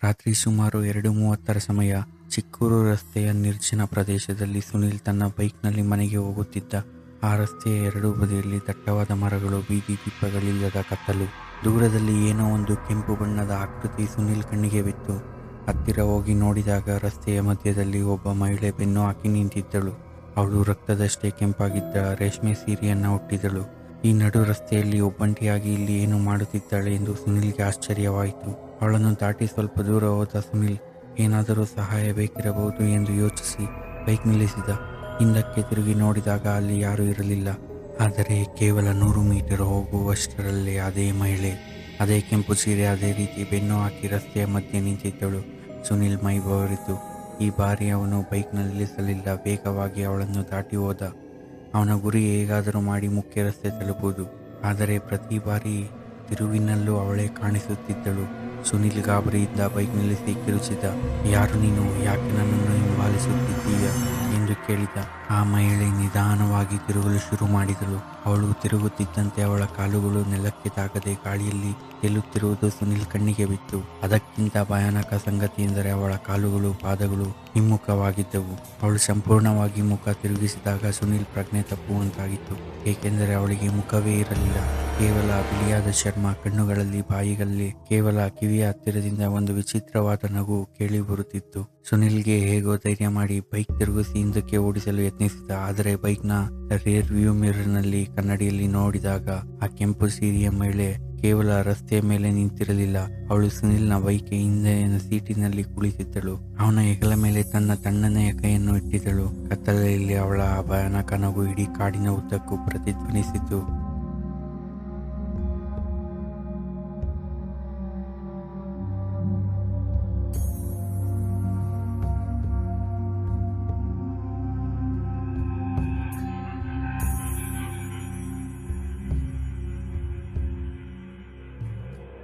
ರಾತ್ರಿ ಸುಮಾರು 2:30 ಸಮಯ. ಚಿಕ್ಕೂರು ರಸ್ತೆಯ ನಿರ್ಜನ ಪ್ರದೇಶದಲ್ಲಿ ಸುನಿಲ್ ತನ್ನ ಬೈಕ್ನಲ್ಲಿ ಮನೆಗೆ ಹೋಗುತ್ತಿದ್ದ. ಆ ರಸ್ತೆಯ ಎರಡೂ ಬದಿಯಲ್ಲಿ ದಟ್ಟವಾದ ಮರಗಳು, ಬೀದಿ ದೀಪಗಳಿಲ್ಲದ ಕತ್ತಲು. ದೂರದಲ್ಲಿ ಏನೋ ಒಂದು ಕೆಂಪು ಬಣ್ಣದ ಆಕೃತಿ ಸುನಿಲ್ ಕಣ್ಣಿಗೆ ಬಿತ್ತು. ಹತ್ತಿರ ಹೋಗಿ ನೋಡಿದಾಗ ರಸ್ತೆಯ ಮಧ್ಯದಲ್ಲಿ ಒಬ್ಬ ಮಹಿಳೆ ಬೆನ್ನು ಹಾಕಿ ನಿಂತಿದ್ದಳು. ಅವಳು ರಕ್ತದಷ್ಟೇ ಕೆಂಪಾಗಿದ್ದ ರೇಷ್ಮೆ ಸೀರೆಯನ್ನ ಹುಟ್ಟಿದಳು. ಈ ನಡು ರಸ್ತೆಯಲ್ಲಿ ಒಬ್ಬಂಟಿಯಾಗಿ ಇಲ್ಲಿ ಏನು ಮಾಡುತ್ತಿದ್ದಾಳೆ ಎಂದು ಸುನಿಲ್ಗೆ ಆಶ್ಚರ್ಯವಾಯಿತು. ಅವಳನ್ನು ದಾಟಿ ಸ್ವಲ್ಪ ದೂರ ಹೋದ ಸುನಿಲ್ ಏನಾದರೂ ಸಹಾಯ ಬೇಕಿರಬಹುದು ಎಂದು ಯೋಚಿಸಿ ಬೈಕ್ ನಿಲ್ಲಿಸಿದ. ಹಿಂದಕ್ಕೆ ತಿರುಗಿ ನೋಡಿದಾಗ ಅಲ್ಲಿ ಯಾರೂ ಇರಲಿಲ್ಲ. ಆದರೆ ಕೇವಲ 100 ಮೀಟರ್ ಹೋಗುವಷ್ಟರಲ್ಲೇ ಅದೇ ಮಹಿಳೆ, ಅದೇ ಕೆಂಪು ಸೀರೆ, ಅದೇ ರೀತಿ ಬೆನ್ನು ಹಾಕಿ ರಸ್ತೆಯ ಮಧ್ಯೆ ನಿಂತಿದ್ದಳು. ಸುನಿಲ್ ಮೈ ಬೆವರಿತು. ಈ ಬಾರಿ ಅವನು ಬೈಕ್ನಲ್ಲಿ ನಿಲ್ಲಿಸಲಿಲ್ಲ. ವೇಗವಾಗಿ ಅವಳನ್ನು ದಾಟಿ ಹೋದ. ಅವನ ಗುರಿ ಹೇಗಾದರೂ ಮಾಡಿ ಮುಖ್ಯ ರಸ್ತೆ ತಲುಪುವುದು. ಆದರೆ ಪ್ರತಿ ಬಾರಿ ತಿರುವಿನಲ್ಲೂ ಅವಳೇ ಕಾಣಿಸುತ್ತಿದ್ದಳು. ಸುನಿಲ್ ಗಾಬರಿಯಿಂದ ಬೈಕ್ ನಿಲ್ಲಿಸಿ ಕಿರುಚಿದ. ಯಾರು ನೀನು? ಯಾಕೆ ನನ್ನನ್ನು ಹಿಂಬಾಲಿಸುತ್ತಿದ್ದೀಯ ಎಂದು ಕೇಳಿದ. ಆ ಮಹಿಳೆ ನಿಧಾನವಾಗಿ ತಿರುಗಲು ಶುರು ಮಾಡಿದಳು. ಅವಳು ತಿರುಗುತ್ತಿದ್ದಂತೆ ಅವಳ ಕಾಲುಗಳು ನೆಲಕ್ಕೆ ತಾಗದೆ ಗಾಳಿಯಲ್ಲಿ ತೇಲುತ್ತಿರುವುದು ಸುನಿಲ್ ಕಣ್ಣಿಗೆ ಬಿತ್ತು. ಅದಕ್ಕಿಂತ ಭಯಾನಕ ಸಂಗತಿ ಎಂದರೆ ಅವಳ ಕಾಲುಗಳು, ಪಾದಗಳು ಹಿಮ್ಮುಖವಾಗಿದ್ದವು. ಅವಳು ಸಂಪೂರ್ಣವಾಗಿ ಮುಖ ತಿರುಗಿಸಿದಾಗ ಸುನಿಲ್ ಪ್ರಜ್ಞೆ ತಪ್ಪುವಂತಾಗಿತ್ತು. ಏಕೆಂದರೆ ಅವಳಿಗೆ ಮುಖವೇ ಇರಲಿಲ್ಲ. ಕೇವಲ ಬಿಳಿಯಾದ ಚರ್ಮ, ಕಣ್ಣುಗಳಲ್ಲಿ, ಬಾಯಿಗಳಲ್ಲಿ, ಕೇವಲ ಕಿವಿಯ ಹತ್ತಿರದಿಂದ ಒಂದು ವಿಚಿತ್ರವಾದ ನಗು ಕೇಳಿ ಬರುತ್ತಿತ್ತು. ಸುನಿಲ್ಗೆ ಹೇಗೋ ಧೈರ್ಯ ಮಾಡಿ ಬೈಕ್ ತಿರುಗಿಸಿ ಹಿಂದಕ್ಕೆ ಓಡಿಸಲು ಯತ್ನಿಸಿದ. ಆದರೆ ಬೈಕ್ನ ರೇರ್ ವ್ಯೂ ಮಿರರ್ನಲ್ಲಿ ಕನ್ನಡಿಯಲ್ಲಿ ನೋಡಿದಾಗ ಆ ಕೆಂಪು ಸೀರೆಯ ಮಹಿಳೆ ಕೇವಲ ರಸ್ತೆಯ ಮೇಲೆ ನಿಂತಿರಲಿಲ್ಲ. ಅವಳು ಸುನಿಲ್ನ ಬೈಕ್ ಹಿಂದಿನ ಸೀಟಿನಲ್ಲಿ ಕುಳಿತಿದ್ದಳು. ಅವನ ಹೆಗಲ ಮೇಲೆ ತನ್ನ ತಣ್ಣನೆಯ ಕೈಯನ್ನು ಇಟ್ಟಿದ್ದಳು. ಕತ್ತಲೆಯಲ್ಲಿ ಅವಳ ಭಯಾನಕ ನಗು ಇಡೀ ಕಾಡಿನ ಉದ್ದಕ್ಕೂ ಪ್ರತಿಧ್ವನಿಸಿತು.